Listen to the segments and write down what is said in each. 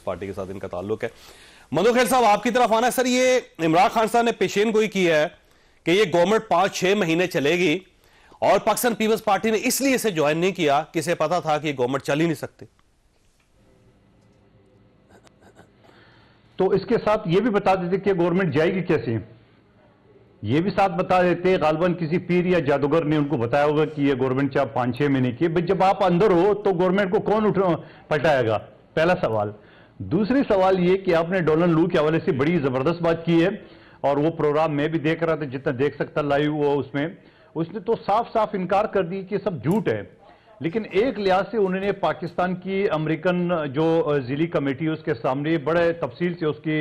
Party के साथ इनका ताल्लुक है। मधुखेर साहब आपकी तरफ आना है। सर, ये इमरान खान साहब ने पेशेन गोई की है कि ये गवर्नमेंट 5-6 महीने चलेगी और पाकिस्तान पीपल्स पार्टी ने इसलिए इसे ज्वाइन नहीं किया कि इसे पता था कि गवर्नमेंट चल ही नहीं सकती। तो इसके साथ ये भी बता देते कि गवर्नमेंट जाएगी कैसे, ये भी साथ बता देते। गालबन किसी पीर या जादूगर ने उनको बताया होगा कि ये गवर्नमेंट चाहे 5-6 महीने की। भाई जब आप अंदर हो तो गवर्नमेंट को कौन पलटाएगा, पहला सवाल। दूसरी सवाल ये कि आपने डोनाल्ड लू के हवाले से बड़ी जबरदस्त बात की है और वो प्रोग्राम मैं भी देख रहा था, जितना देख सकता लाइव वो उसमें उसने तो साफ साफ इनकार कर दी कि सब झूठ है। लेकिन एक लिहाज से उन्होंने पाकिस्तान की अमेरिकन जो जिली कमेटी है उसके सामने बड़े तफसील से उसकी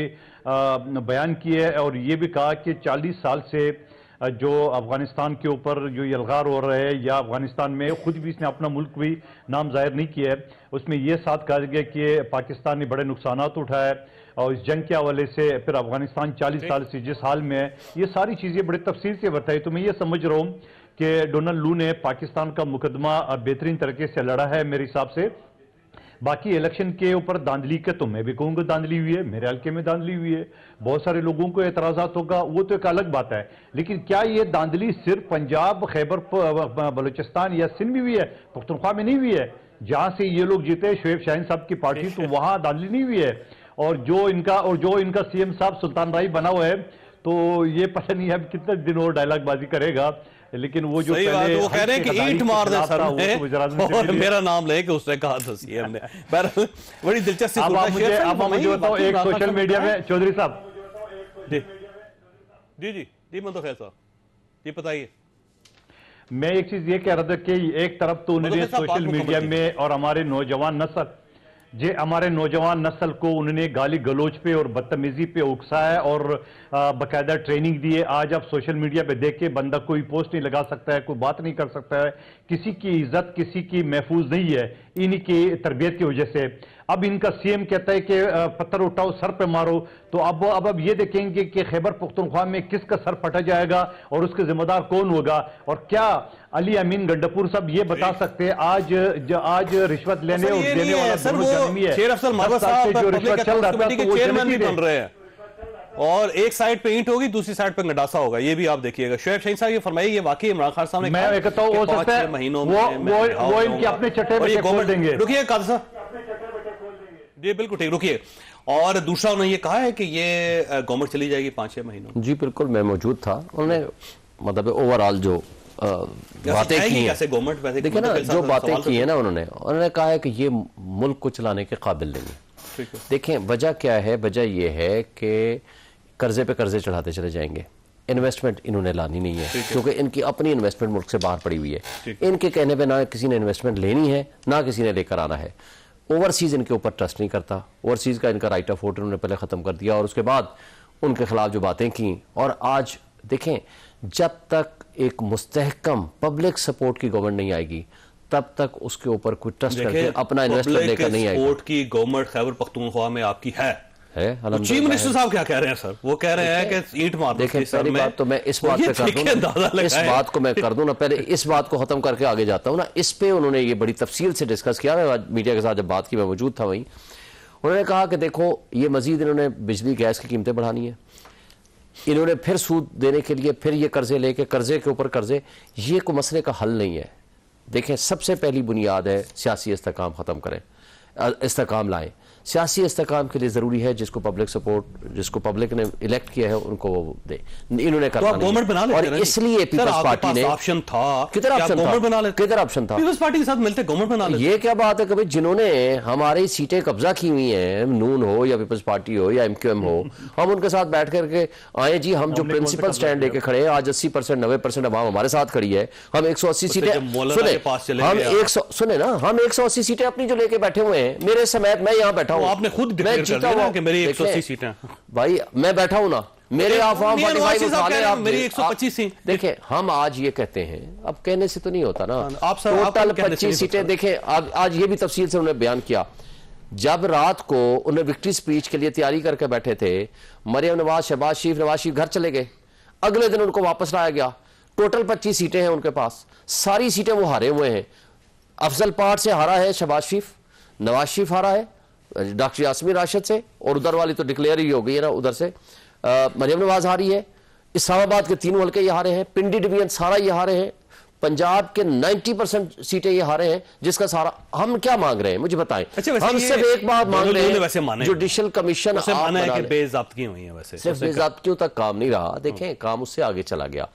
बयान किए और ये भी कहा कि 40 साल से जो अफगानिस्तान के ऊपर जो यलगार हो रहा है या अफगानिस्तान में खुद भी इसने अपना मुल्क भी नाम जाहिर नहीं किया है, उसमें यह साथ कहा गया कि पाकिस्तान ने बड़े नुकसान उठाए और इस जंग के हवाले से फिर अफगानिस्तान 40 साल से जिस हाल में है, ये सारी चीज़ें बड़े तफसील से बताई। तो मैं ये समझ रहा हूँ कि डोनाल्ड लू ने पाकिस्तान का मुकदमा बेहतरीन तरीके से लड़ा है मेरे हिसाब से। बाकी इलेक्शन के ऊपर धांधली के तो मैं भी कहूँगा धांधली हुई है, मेरे हल्के में धांधली हुई है, बहुत सारे लोगों को एतराज़ात होगा, वो तो एक अलग बात है। लेकिन क्या ये धांधली सिर्फ पंजाब, खैबर बलूचिस्तान या सिंध में हुई है, पख्तूनख्वा में नहीं हुई है? जहां से ये लोग जीते शोएब शाहीन साहब की पार्टी, तो वहां धांधली नहीं हुई है। और जो इनका सीएम साहब सुल्तान राय बना हुआ है, तो ये पता नहीं अब कितने दिन और डायलॉग बाजी करेगा। लेकिन वो जो पहले वो कह रहे हैं कि ईंट मार दे सर में और मेरा नाम लेके उसने कहा था सीएम ने। बड़ी दिलचस्प। आप मुझे बताओ, एक सोशल मीडिया में चौधरी साहब जी मधुखेर साहब ये बताइए। मैं एक चीज ये कह रहा था कि एक तरफ तो उन्होंने सोशल मीडिया में और हमारे नौजवान नस्ल को उन्होंने गाली गलोच पे और बदतमीजी पे उकसाया और बाकायदा ट्रेनिंग दी है। आज आप सोशल मीडिया पे देख के बंदा कोई पोस्ट नहीं लगा सकता है, कोई बात नहीं कर सकता है, किसी की इज्जत किसी की महफूज नहीं है इन्हीं की तरबियत की वजह से। अब इनका सीएम कहता है कि पत्थर उठाओ सर पे मारो, तो अब ये देखेंगे कि खैबर पख्तूनख्वा में किसका सर फटा जाएगा और उसके जिम्मेदार कौन होगा। और क्या अली अमीन गंडापुर साहब ये बता सकते हैं आज रिश्वत लेने और देने वाला शेर अफजल महबूब साहब जो रिश्वत चल रहा था तो चेयरमैन भी बन रहे हैं और एक साइड पे ईंट होगी, दूसरी साइड पे गंडासा होगा। ये भी आप देखिएगा। शोएब शाहीन साहब ये फरमाइए, ये वाकई इमरान खान साहब ने मैं कहता हूं हो सकता है महीनों वो इनके अपने चट्टे में खोल देंगे। रुकिए कादसा जी, बिल्कुल ठीक, रुकिए। और दूसरा उन्होंने ये कहा है कि ये गवर्नमेंट चली जाएगी 5-6 महीनों। जी बिल्कुल, मैं मौजूद था। उन्होंने मतलब ओवरऑल जो बातें की हैं, देखिए ना, जो बातें की है ना, उन्होंने कहा है कि ये मुल्क को चलाने के काबिल नहीं है। देखें वजह क्या है, वजह ये है कि कर्जे पे कर्जे चढ़ाते चले जाएंगे, इन्वेस्टमेंट इन्होंने लानी नहीं है क्योंकि इनकी अपनी इन्वेस्टमेंट मुल्क से बाहर पड़ी हुई है। इनके कहने पे ना किसी ने इन्वेस्टमेंट लेनी है ना किसी ने लेकर आना है। ओवरसीज इनके ऊपर ट्रस्ट नहीं करता, ओवरसीज का इनका राइट ऑफ वोट उन्होंने पहले ख़त्म कर दिया और उसके बाद उनके खिलाफ जो बातें की। और आज देखें, जब तक एक मुस्तहकम पब्लिक सपोर्ट की गवर्नमेंट नहीं आएगी तब तक उसके ऊपर कोई ट्रस्ट करके अपना इन्वेस्टमेंट लेकर नहीं आएगी। सपोर्ट की गवर्नमेंट खैबर पख्तूनख्वा में आपकी है। चीफ मिनिस्टर साहब क्या कह रहे हैं सर? वो कह रहे हैं कि ईंट मार दो। देखिए पहली बात तो मैं इस बात पे कर दूं, इस बात को मैं कर दूं ना, पहले इस बात को खत्म करके आगे जाता हूं ना। इस पे उन्होंने ये बड़ी तफसील से डिस्कस किया। मैं मीडिया के साथ जब बात की, मैं मौजूद था वहीं, उन्होंने कहा कि देखो ये मजीद इन्होंने बिजली गैस की कीमतें बढ़ानी है, इन्होंने फिर सूद देने के लिए फिर ये कर्जे लेके कर्जे के ऊपर कर्जे, ये कोई मसले का हल नहीं है। देखें सबसे पहली बुनियाद है सियासी इस्तेकाम ख़त्म करें, इस्तेकाम लाएं। सियासी इस्तेकाम के लिए ज़रूरी है जिसको पब्लिक सपोर्ट, जिसको पब्लिक ने इलेक्ट किया है उनको वो दे। इन्होंने तो गवर्नमेंट बना लेते, और इसलिए पीपल्स पार्टी ने ऑप्शन था, किधर ऑप्शन था पीपल्स पार्टी के साथ मिलते गवर्नमेंट बना लेते। ये क्या बात है कभी जिन्होंने हमारी सीटें कब्जा की हुई हैं, नून हो या पीपल्स पार्टी हो या एमक्यूएम हो, हम उनके साथ बैठ करके आए जी, हम जो प्रिंसिपल स्टैंड लेके खड़े हैं, आज 80% 90% आवाम हमारे साथ खड़ी है, हम 180 सीटें सुने ना, हम 180 सीटें अपनी जो लेके बैठे हुए हैं, मेरे समेत मैं यहाँ बैठा हूँ, आपने खुद डिक्लेयर कर दिया कि मेरी 180 सीटें भाई, मैं बैठा हूं ना, मेरे आवाम 45 उठा ले, आप मेरी 125 सीट। देखें हम आज ये कहते हैं, अब कहने से तो नहीं होता ना, टोटल 25 सीटें। देखें आज ये भी तफसील से उन्होंने बयान किया, जब रात को उन्हें विक्ट्री स्पीच के लिए तैयारी करके बैठे थे, मरियम नवाज, शहबाज शरीफ घर चले गए, अगले दिन उनको वापस लाया गया। टोटल 25 सीटें हैं उनके पास, सारी सीटें वो हारे हुए हैं। अफजल पार्ट से हारा है शहबाज शरीफ, नवाज शरीफ हारा है, डॉक्टर यास्मीन राशिद से, और उधर वाली तो डिक्लेयर ही हो गई है ना, उधर से मरियम नवाज हारी है, इस्लामाबाद के 3 हल्के ये हारे हैं, पिंडी डिवीजन सारा ये हारे हैं, पंजाब के 90% सीटें ये हारे हैं, जिसका सारा हम क्या मांग रहे हैं मुझे बताएं। हम सिर्फ एक बात मांग रहे हैं, जुडिशल कमीशन बेज़ाब्तियां हुई हैं, वैसे सिर्फ बेज़ाब्तियों तक काम नहीं रहा, देखें काम उससे आगे चला गया।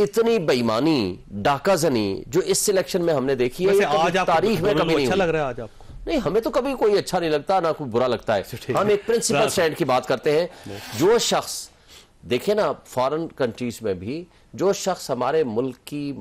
इतनी बेईमानी, डाकाजनी जो इस सिलेक्शन में हमने देखी है, आज तारीख में कभी नहीं अच्छा लग रहा है। आज आपको नहीं, हमें तो कभी कोई अच्छा नहीं लगता ना कोई बुरा लगता है। हम एक प्रिंसिपल स्टैंड की बात करते हैं। जो शख्स देखिए ना, फॉरेन कंट्रीज में भी जो शख्स हमारे मुल्क की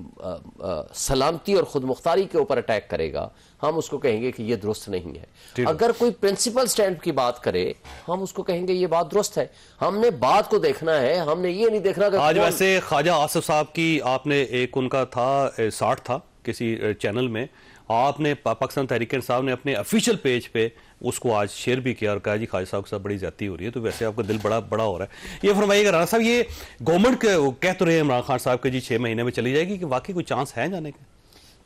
सलामती और खुद मुख्तारी के ऊपर अटैक करेगा, हम उसको कहेंगे कि ये दुरुस्त नहीं है। अगर कोई प्रिंसिपल स्टैंड की बात करे, हम उसको कहेंगे ये बात दुरुस्त है। हमने बात को देखना है, हमने ये नहीं देखना कि आज वैसे ख्वाजा आसिफ साहब की आपने एक उनका था 60 था किसी चैनल में, आपने पाकिस्तान तहरीक-ए-इंसाफ ने अपने ऑफिशियल पेज पे उसको आज शेयर भी किया और कहा जी ख्वाजा साहब के साथ बड़ी ज्यादती हो रही है। तो वैसे आपका दिल बड़ा बड़ा हो रहा है। ये फरमाइएगा राणा साहब, ये गवर्नमेंट कह तो रहे हैं इमरान खान साहब के जी 6 महीने में चली जाएगी, कि वाकई कोई चांस है जाने का?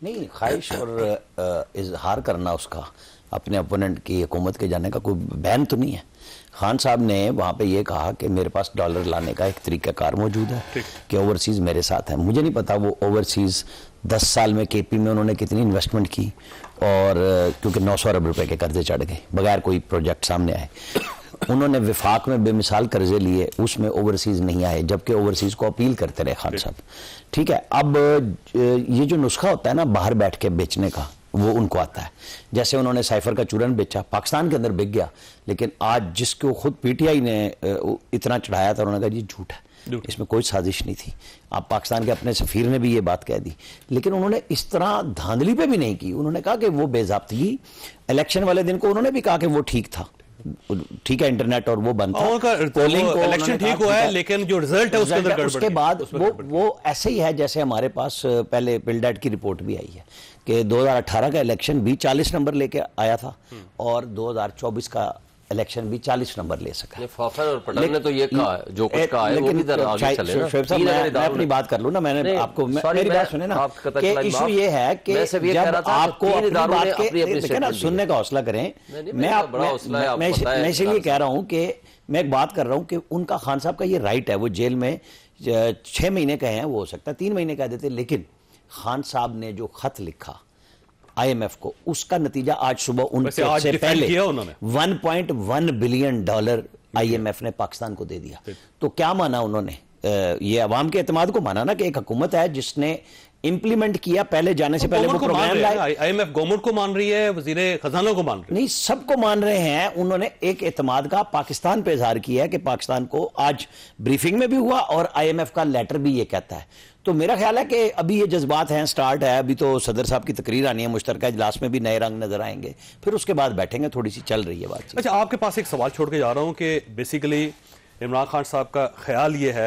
नहीं, ख्वाहिश और इजहार करना उसका अपने ओपोनेंट की हुकूमत के जाने का कोई बैन तो नहीं है। खान साहब ने वहाँ पे ये कहा कि मेरे पास डॉलर लाने का एक तरीक़ाकार मौजूद है कि ओवरसीज़ मेरे साथ है। मुझे नहीं पता वो ओवरसीज़ 10 साल में केपी में उन्होंने कितनी इन्वेस्टमेंट की, और क्योंकि 900 अरब रुपए के कर्जे चढ़ गए बगैर कोई प्रोजेक्ट सामने आए। उन्होंने विफाक में बेमिसाल कर्जे लिए, उसमें ओवरसीज़ नहीं आए, जबकि ओवरसीज़ को अपील करते रहे खान साहब। ठीक है, अब ये जो नुस्खा होता है ना बाहर बैठ के बेचने का, वो उनको आता है। जैसे उन्होंने साइफर का चूरन बेचा, पाकिस्तान के अंदर बिक गया, लेकिन आज जिसको खुद पीटीआई ने इतना चढ़ाया था, उन्होंने कहा जी झूठ है, इसमें कोई साजिश नहीं थी। आप पाकिस्तान के अपने सफीर ने भी ये बात कह दी, लेकिन उन्होंने इस तरह धांधली पे भी नहीं की। उन्होंने कहा कि वो बेज़ाब्तगी, इलेक्शन वाले दिन को उन्होंने भी कहा कि वो ठीक था, ठीक है, इंटरनेट और वो बंद था, पोलिंग को इलेक्शन ठीक हुआ है, लेकिन जो रिजल्ट है उसके अंदर गड़बड़। उसके बाद वो ऐसे ही है जैसे हमारे पास पहले पिलडेट की रिपोर्ट भी आई है कि 2018 का इलेक्शन भी 40 नंबर लेके आया था, और 2024 का इलेक्शन भी 40 नंबर ले सका। फाखर और पटेल ने तो ये कहा है, जो कुछ कहा है वो भी इधर आगे चले ना। शोएब साहब, मैं अपनी बात कर लूं ना, मैंने आपको मेरी बात सुने ना, कि इशू ये है कि जब आपको अपनी बात के ना सुनने का हौसला करें। मैं इसीलिए कह रहा हूं कि मैं एक बात कर रहा हूं कि उनका खान साहब का ये राइट है, वो जेल में 6 महीने कहे हैं, वो हो सकता है 3 महीने कह देते, लेकिन खान साहब ने जो खत लिखा IMF को, उसका नतीजा आज सुबह उनसे पहले 1.1 बिलियन डॉलर IMF ने पाकिस्तान को दे दिया। तो क्या माना उन्होंने? ये अवाम के एतमाद को माना ना, कि एक हुकूमत है जिसने इम्प्लीमेंट किया, पहले जाने से पहले वो प्रोग्राम लाए। IMF गवर्नमेंट को मान रही है, वजीरे खजाना को मान रही है, नहीं सबको मान रहे हैं। उन्होंने एक एतमाद का पाकिस्तान पे इजहार किया है कि पाकिस्तान को, आज ब्रीफिंग में भी हुआ और IMF का लेटर भी ये कहता है। तो मेरा ख्याल है कि अभी ये जज्बात हैं, स्टार्ट है, अभी तो सदर साहब की तकरीर आनी है, मुश्तरका इजलास में भी नए रंग नजर आएंगे, फिर उसके बाद बैठेंगे, थोड़ी सी चल रही है बात। अच्छा, आपके पास एक सवाल छोड़ के जा रहा हूं कि बेसिकली इमरान खान साहब का ख्याल ये है